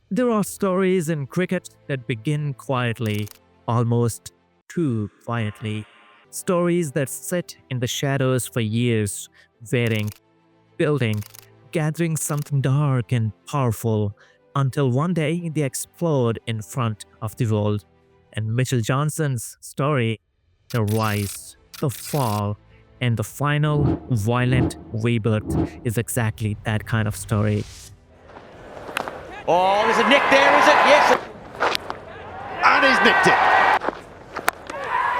There are stories in cricket that begin quietly, almost too quietly. Stories that sit in the shadows for years, waiting, building, gathering something dark and powerful, until one day they explode in front of the world. And Mitchell Johnson's story, the rise, the fall, and the final violent rebirth, is exactly that kind of story. Oh, there's a nick there, is it? Yes. And he's nicked it.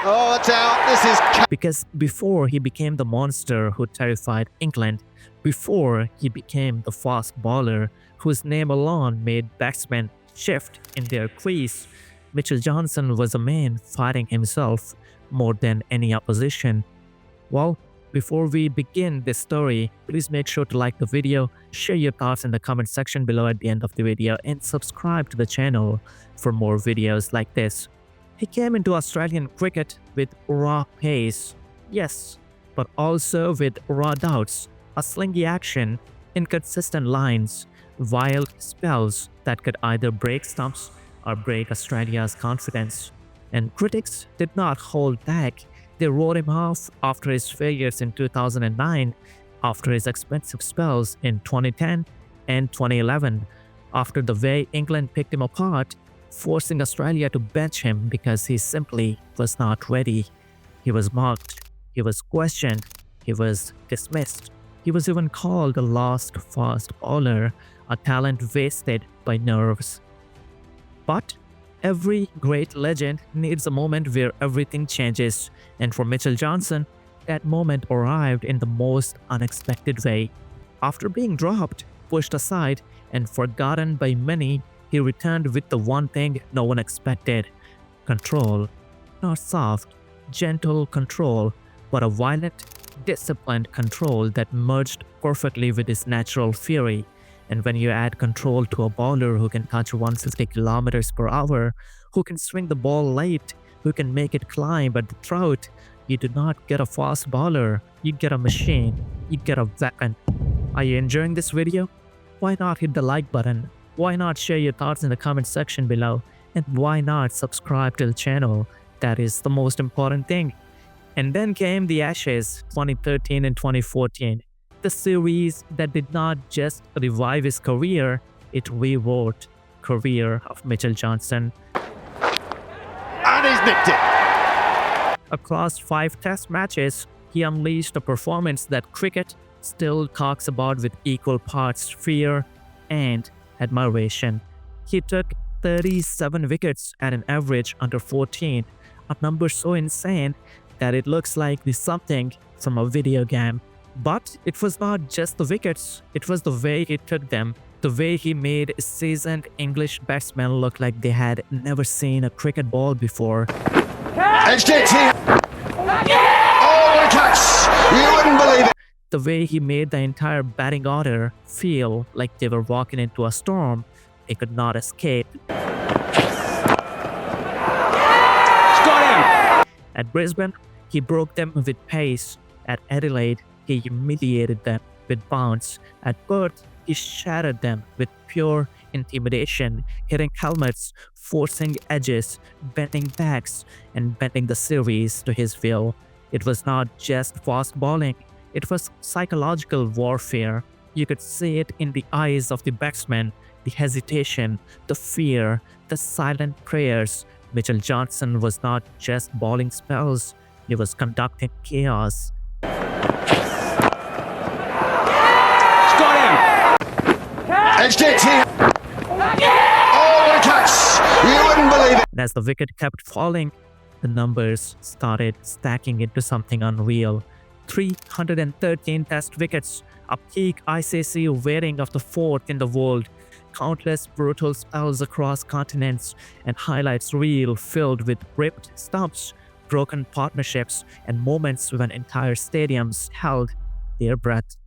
Oh, that's out. This is... Because before he became the monster who terrified England, before he became the fast bowler whose name alone made batsmen shift in their crease, Mitchell Johnson was a man fighting himself more than any opposition. Well, before we begin this story, please make sure to like the video, share your thoughts in the comment section below at the end of the video, and subscribe to the channel for more videos like this. He came into Australian cricket with raw pace, yes, but also with raw doubts, a slingy action, inconsistent lines, wild spells that could either break stumps or break Australia's confidence. And critics did not hold back. They wrote him off after his failures in 2009, after his expensive spells in 2010 and 2011, after the way England picked him apart, forcing Australia to bench him because he simply was not ready. He was mocked, he was questioned, he was dismissed. He was even called a lost fast bowler, a talent wasted by nerves. But every great legend needs a moment where everything changes, and for Mitchell Johnson, that moment arrived in the most unexpected way. After being dropped, pushed aside, and forgotten by many, he returned with the one thing no one expected: control. Not soft, gentle control, but a violent, disciplined control that merged perfectly with his natural fury. And when you add control to a bowler who can touch 150 kilometers per hour, who can swing the ball late, who can make it climb at the throat, you do not get a fast bowler, you get a machine, you get a weapon. Are you enjoying this video? Why not hit the like button? Why not share your thoughts in the comment section below? And why not subscribe to the channel? That is the most important thing. And then came the Ashes 2013 and 2014. The series that did not just revive his career, it rewrote career of Mitchell Johnson. And he's nicked it. Across 5 test matches, he unleashed a performance that cricket still talks about with equal parts fear and admiration. He took 37 wickets at an average under 14, a number so insane that it looks like the something from a video game. But it was not just the wickets, it was the way he took them, the way he made seasoned English batsmen look like they had never seen a cricket ball before. SJT! Oh, wickets! You wouldn't believe it! The way he made the entire batting order feel like they were walking into a storm they could not escape. Got him! At Brisbane, he broke them with pace. At Adelaide, he humiliated them with bounce. At Perth, he shattered them with pure intimidation, hitting helmets, forcing edges, bending backs, and bending the series to his will. It was not just fast bowling, it was psychological warfare. You could see it in the eyes of the batsmen, the hesitation, the fear, the silent prayers. Mitchell Johnson was not just bowling spells, he was conducting chaos. SJT! Oh, wickets! You wouldn't believe it! And as the wicket kept falling, the numbers started stacking into something unreal. 313 test wickets, a peak ICC rating of the 4th in the world, countless brutal spells across continents, and highlights reel filled with ripped stumps, broken partnerships, and moments when entire stadiums held their breath.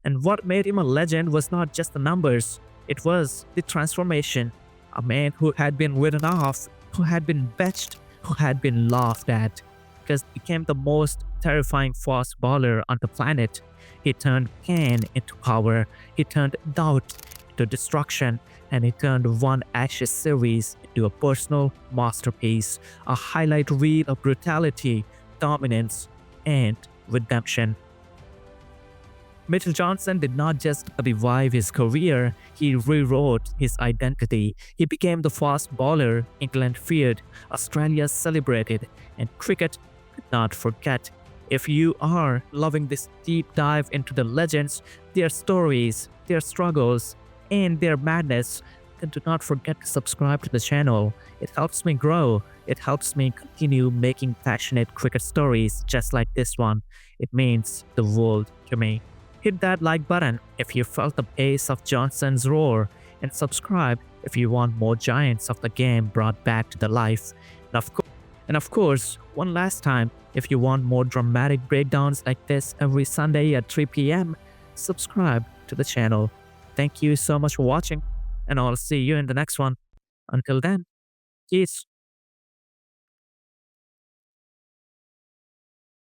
And what made him a legend was not just the numbers, it was the transformation. A man who had been written off, who had been benched, who had been laughed at, because he became the most terrifying fast bowler on the planet. He turned pain into power, he turned doubt into to destruction, and he turned one Ashes series into a personal masterpiece, a highlight reel of brutality, dominance, and redemption. Mitchell Johnson did not just revive his career, he rewrote his identity. He became the fast bowler England feared, Australia celebrated, and cricket could not forget. If you are loving this deep dive into the legends, their stories, their struggles, and their madness, then do not forget to subscribe to the channel. It helps me grow. It helps me continue making passionate cricket stories just like this one. It means the world to me. Hit that like button if you felt the pace of Johnson's roar, and subscribe if you want more giants of the game brought back to the life. And of course, one last time, if you want more dramatic breakdowns like this every Sunday at 3 p.m., subscribe to the channel. Thank you so much for watching, and I'll see you in the next one. Until then, peace.